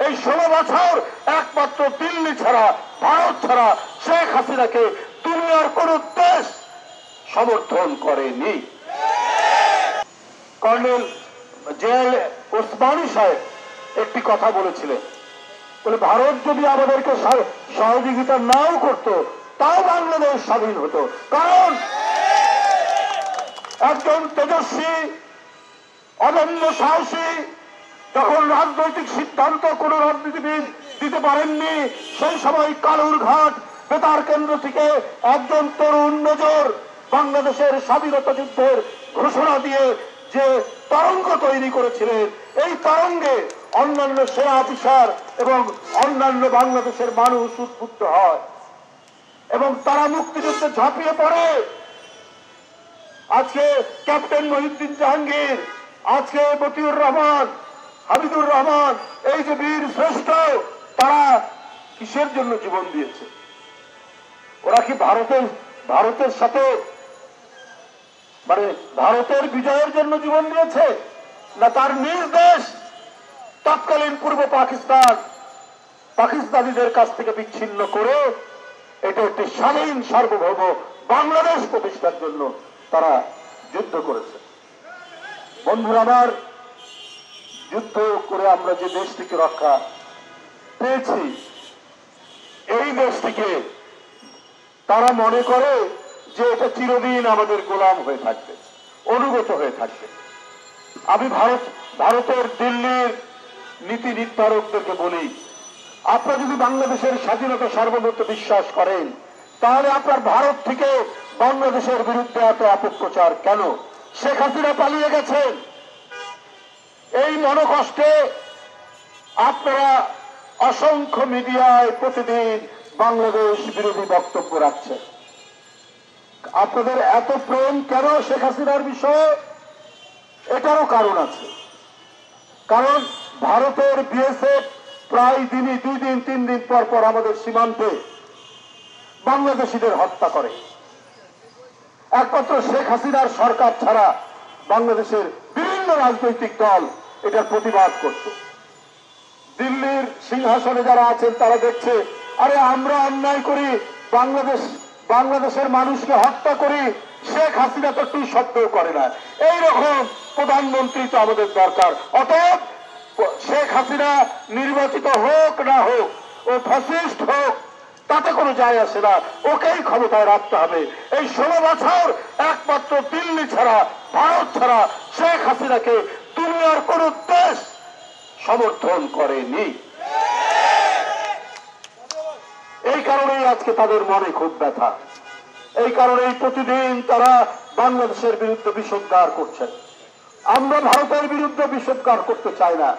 এই 16 বছর একমাত্র দিল্লি ছাড়া, ভারত ছাড়া শেখ হাসিনাকে দুনিয়ার কোন দেশ সমর্থন করেনি। কর্নেল জেল ওসমানী সাহেব একটি কথা বলেছিলেন, বলে ভারত যদি আমাদেরকে সহযোগিতা নাও করত তাও বাংলাদেশ স্বাধীন হতো। কারণ একজন তেজস্বী অদম্য সাহসী যখন রাজনৈতিক সিদ্ধান্ত কোন রাজনীতিবিদ দিতে পারেননি, সেই সময় কালুরঘাট বেতার কেন্দ্র থেকে একজন তরুণ মেজর বাংলাদেশের স্বাধীনতা যুদ্ধের ঘোষণা দিয়ে যে তরঙ্গ তৈরি করেছিলেন, এই তরঙ্গে অন্যান্য সেনা অফিসার এবং অন্যান্য বাংলাদেশের মানুষ উদ্বুদ্ধ হয় এবং তারা মুক্তিযুদ্ধে ঝাঁপিয়ে পড়ে। আজকে ক্যাপ্টেন মহিউদ্দিন জাহাঙ্গীর, আজকে মতিউর রহমান, হামিদুর রহমান, এই যে বীর শ্রেষ্ঠ, তারা কিসের জন্য জীবন দিয়েছে? ওরা কি ভারতের সাথে মানে ভারতের বিজয়ের জন্য জীবন দিয়েছে, না তার নিজ দেশ তৎকালীন পূর্ব পাকিস্তানিদের কাছ থেকে বিচ্ছিন্ন করে এটা একটি স্বাধীন সার্বভৌম বাংলাদেশ প্রতিষ্ঠার জন্য তারা যুদ্ধ করেছে? বন্ধুরা আমার, যুদ্ধ করে আমরা যে দেশটিকে রক্ষা পেয়েছি, এই দেশটিকে তারা মনে করে যে এটা চিরদিন আমাদের গোলাম হয়ে থাকবে, অনুগত হয়ে থাকবে। আমি ভারতের দিল্লির নীতি নির্ধারকদেরকে বলি, আপনারা যদি বাংলাদেশের স্বাধীনতা সার্বভৌমত্ব বিশ্বাস করেন, তাহলে আপনার ভারত থেকে বাংলাদেশের বিরুদ্ধে এত অপপ্রচার কেন? শেখ হাসিনা পালিয়ে গেছেন, এই মনোকষ্টে আপনারা অসংখ্য মিডিয়ায় প্রতিদিন বাংলাদেশ বিরোধী বক্তব্য রাখছেন। আপনাদের এত প্রেম কেন শেখ হাসিনার বিষয়ে? এটারও কারণ আছে। কারণ ভারতের বিএসএফ প্রায় দিনই 2 দিন 3 দিন পর পর আমাদের সীমান্তে বাংলাদেশিদের হত্যা করে। একমাত্র শেখ হাসিনার সরকার ছাড়া বাংলাদেশের বিভিন্ন রাজনৈতিক দল এটার প্রতিবাদ করত। দিল্লির সিংহাসনে যারা আছেন তারা দেখছে, আরে আমরা অন্যায় করি, বাংলাদেশের মানুষকে হত্যা করি, শেখ হাসিনা তো টু শব্দও করে না। এইরকম প্রধানমন্ত্রী তো আমাদের দরকার। অতএব শেখ হাসিনা নির্বাচিত হোক না হোক, ও ফ্যাসিস্ট হোক, তাতে কোনো যায় আসে না, ওকেই ক্ষমতায় রাখতে হবে। এই 16 বছর একমাত্র দিল্লি ছাড়া, ভারত ছাড়া শেখ হাসিনাকে দুনিয়ার কোন দেশ সমর্থন করেনি। এই কারণেই আজকে তাদের মনে খুব ব্যথা। এই কারণেই প্রতিদিন তারা বাংলাদেশের বিরুদ্ধে বিষোদ্গার করছেন। আমরা ভারতের বিরুদ্ধে বিষোদ্গার করতে চাই না।